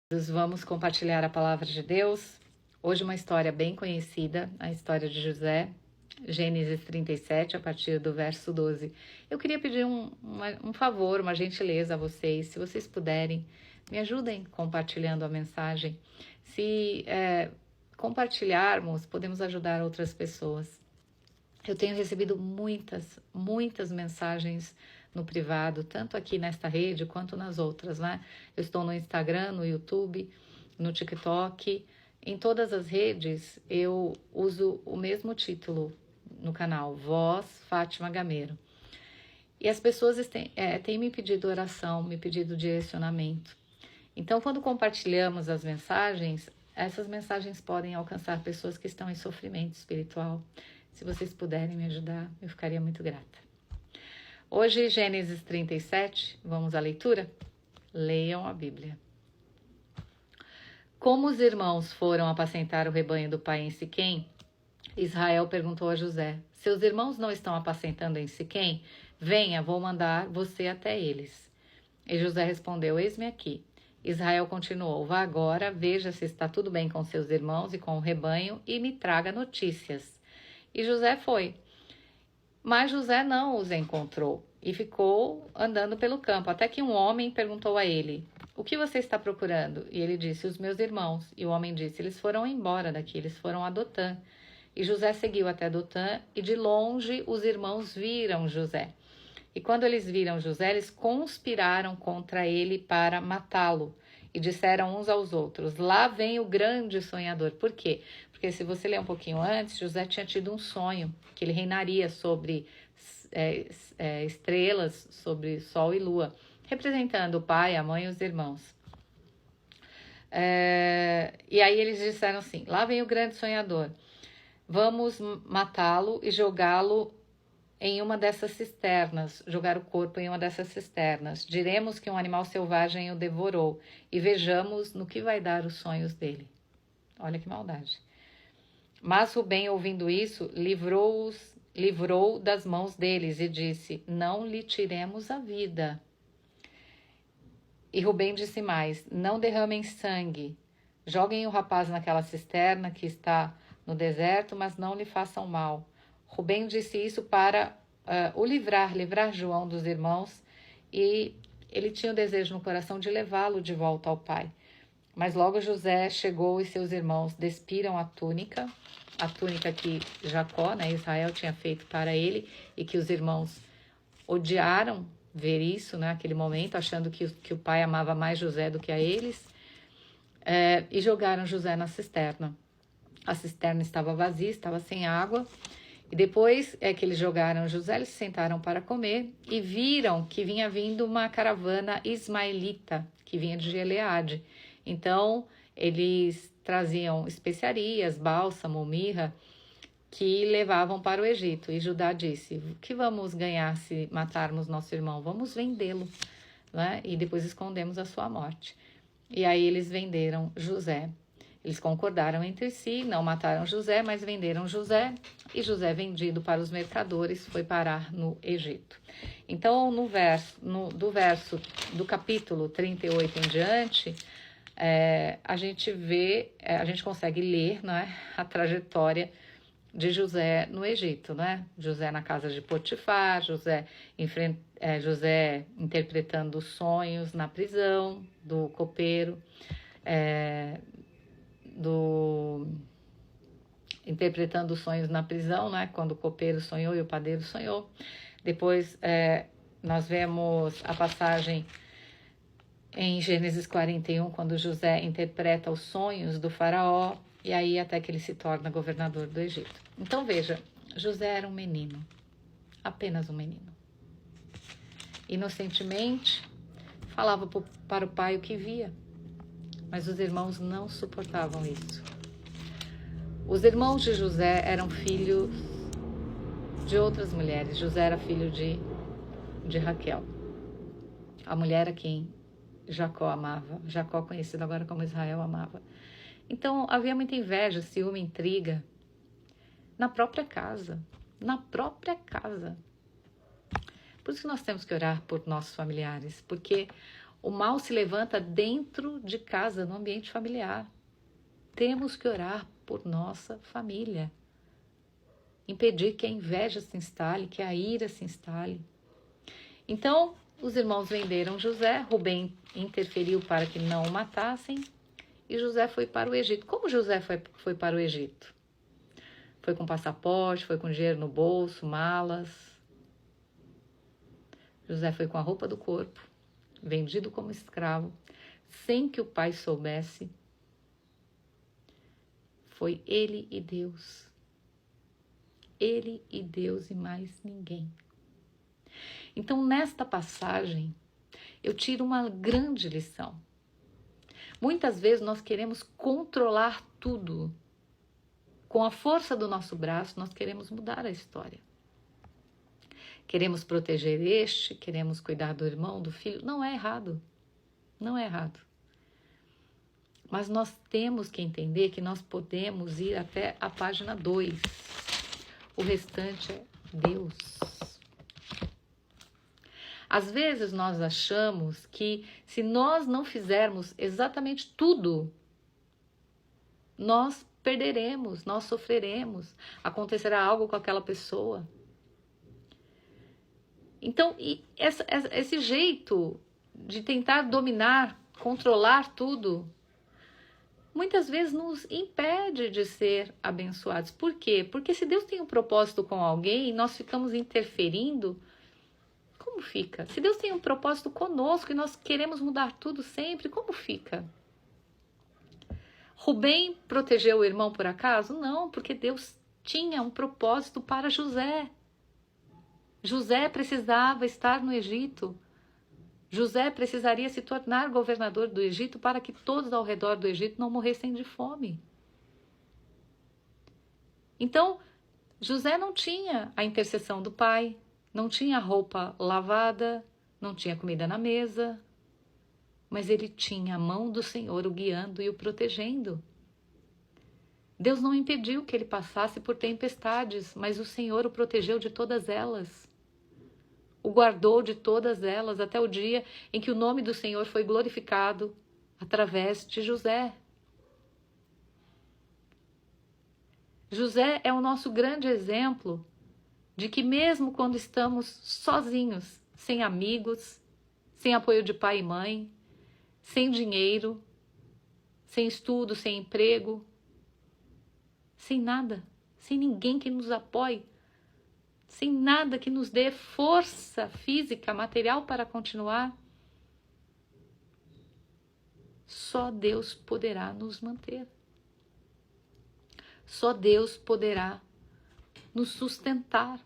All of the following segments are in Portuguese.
Vamos compartilhar a palavra de Deus. Hoje uma história bem conhecida, a história de José, Gênesis 37, a partir do verso 12. Eu queria pedir um favor, uma gentileza a vocês, se vocês puderem, me ajudem compartilhando a mensagem. Se compartilharmos, podemos ajudar outras pessoas. Eu tenho recebido muitas mensagens no privado, tanto aqui nesta rede quanto nas outras, né? Eu estou no Instagram, no YouTube, no TikTok, em todas as redes eu uso o mesmo título no canal, Voz Fátima Gameiro. E as pessoas têm me pedido oração, me pedido direcionamento. Então, quando compartilhamos as mensagens, essas mensagens podem alcançar pessoas que estão em sofrimento espiritual. Se vocês puderem me ajudar, eu ficaria muito grata. Hoje, Gênesis 37, vamos à leitura? Leiam a Bíblia. Como os irmãos foram apacentar o rebanho do pai em Siquém, Israel perguntou a José: seus irmãos não estão apacentando em Siquém? Venha, vou mandar você até eles. E José respondeu: eis-me aqui. Israel continuou: vá agora, veja se está tudo bem com seus irmãos e com o rebanho e me traga notícias. E José foi. Mas José não os encontrou e ficou andando pelo campo, até que um homem perguntou a ele: o que você está procurando? E ele disse: os meus irmãos. E o homem disse: eles foram embora daqui, eles foram a Dotã. E José seguiu até Dotã, e de longe os irmãos viram José. E quando eles viram José, eles conspiraram contra ele para matá-lo. E disseram uns aos outros: lá vem o grande sonhador. Por quê? Porque se você ler um pouquinho antes, José tinha tido um sonho, que ele reinaria sobre estrelas, sobre sol e lua, representando o pai, a mãe e os irmãos. E aí eles disseram assim: lá vem o grande sonhador, vamos matá-lo e jogá-lo em uma dessas cisternas, jogar o corpo em uma dessas cisternas. Diremos que um animal selvagem o devorou e vejamos no que vai dar os sonhos dele. Olha que maldade. Mas Rubem, ouvindo isso, livrou das mãos deles e disse: não lhe tiremos a vida. E Rubem disse mais: não derramem sangue, joguem o rapaz naquela cisterna que está no deserto, mas não lhe façam mal. Rubem disse isso para o livrar João dos irmãos, e ele tinha o desejo no coração de levá-lo de volta ao pai. Mas logo José chegou e seus irmãos despiram a túnica que Jacó, Israel, tinha feito para ele, e que os irmãos odiaram ver isso, naquele momento, achando que o pai amava mais José do que a eles, e jogaram José na cisterna. A cisterna estava vazia, estava sem água, e depois que eles jogaram José, eles se sentaram para comer e viram que vinha vindo uma caravana ismaelita, que vinha de Gileade. Então, eles traziam especiarias, bálsamo, mirra, que levavam para o Egito. E Judá disse: o que vamos ganhar se matarmos nosso irmão? Vamos vendê-lo, né? E depois escondemos a sua morte. E aí eles venderam José. Eles concordaram entre si, não mataram José, mas venderam José. E José, vendido para os mercadores, foi parar no Egito. Então, do capítulo 38 em diante, a gente consegue ler, né, a trajetória de José no Egito, né? José na casa de Potifar, José interpretando sonhos na prisão do copeiro, interpretando sonhos na prisão, né? Quando o copeiro sonhou e o padeiro sonhou. Depois nós vemos a passagem em Gênesis 41, quando José interpreta os sonhos do faraó, e aí até que ele se torna governador do Egito. Então veja, José era um menino, apenas um menino. Inocentemente, falava para o pai o que via, mas os irmãos não suportavam isso. Os irmãos de José eram filhos de outras mulheres. José era filho de Raquel, a mulher a quem Jacó amava, Jacó conhecido agora como Israel amava. Então havia muita inveja, ciúme, intriga na própria casa, Por isso que nós temos que orar por nossos familiares, porque O mal se levanta dentro de casa, no ambiente familiar. Temos que orar por nossa família. Impedir que a inveja se instale, que a ira se instale. Então, os irmãos venderam José, Rubem interferiu para que não o matassem, e José foi para o Egito. Como José foi para o Egito? Foi com passaporte, foi com dinheiro no bolso, malas. José foi com a roupa do corpo, vendido como escravo, sem que o pai soubesse. Foi ele e Deus. Ele e Deus e mais ninguém. Então, nesta passagem, eu tiro uma grande lição. Muitas vezes nós queremos controlar tudo. Com a força do nosso braço, nós queremos mudar a história. Queremos proteger este, queremos cuidar do irmão, do filho. Não é errado. Não é errado. Mas nós temos que entender que nós podemos ir até a página 2. O restante é Deus. Às vezes nós achamos que se nós não fizermos exatamente tudo, nós perderemos, nós sofreremos, acontecerá algo com aquela pessoa. Então, esse jeito de tentar dominar, controlar tudo, muitas vezes nos impede de ser abençoados. Por quê? Porque se Deus tem um propósito com alguém e nós ficamos interferindo, como fica? Se Deus tem um propósito conosco e nós queremos mudar tudo sempre, como fica? Rubem protegeu o irmão por acaso? Não, porque Deus tinha um propósito para José. José precisava estar no Egito. José precisaria se tornar governador do Egito para que todos ao redor do Egito não morressem de fome. Então, José não tinha a intercessão do pai, não tinha roupa lavada, não tinha comida na mesa, mas ele tinha a mão do Senhor o guiando e o protegendo. Deus não impediu que ele passasse por tempestades, mas o Senhor o protegeu de todas elas. O guardou de todas elas até o dia em que o nome do Senhor foi glorificado através de José. José é o nosso grande exemplo de que mesmo quando estamos sozinhos, sem amigos, sem apoio de pai e mãe, sem dinheiro, sem estudo, sem emprego, sem nada, sem ninguém que nos apoie, sem nada que nos dê força física, material para continuar, só Deus poderá nos manter. Só Deus poderá nos sustentar.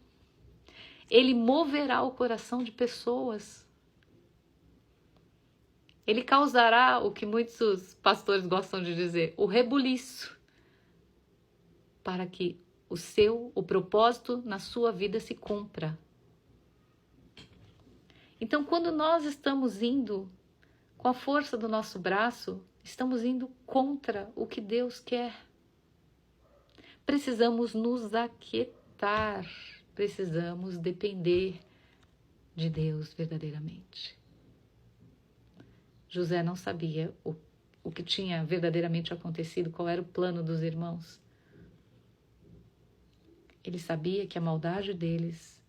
Ele moverá o coração de pessoas. Ele causará o que muitos pastores gostam de dizer, o rebuliço, para que o propósito na sua vida se cumpra. Então, quando nós estamos indo com a força do nosso braço, estamos indo contra o que Deus quer. Precisamos nos aquietar, precisamos depender de Deus verdadeiramente. José não sabia o que tinha verdadeiramente acontecido, qual era o plano dos irmãos. Ele sabia que a maldade deles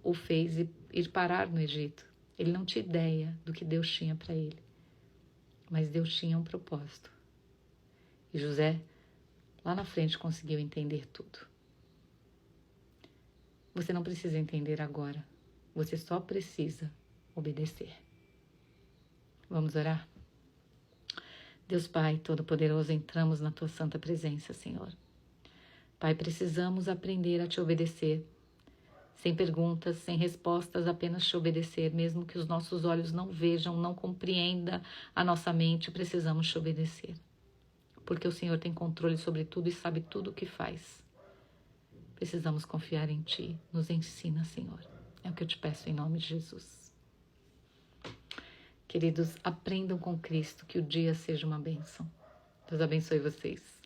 o fez ir parar no Egito. Ele não tinha ideia do que Deus tinha para ele. Mas Deus tinha um propósito. E José, lá na frente, conseguiu entender tudo. Você não precisa entender agora. Você só precisa obedecer. Vamos orar? Deus Pai Todo-Poderoso, entramos na Tua santa presença, Senhor. Pai, precisamos aprender a Te obedecer. Sem perguntas, sem respostas, apenas Te obedecer. Mesmo que os nossos olhos não vejam, não compreendam a nossa mente, precisamos Te obedecer. Porque o Senhor tem controle sobre tudo e sabe tudo o que faz. Precisamos confiar em Ti. Nos ensina, Senhor. É o que eu Te peço em nome de Jesus. Queridos, aprendam com Cristo, que o dia seja uma bênção. Deus abençoe vocês.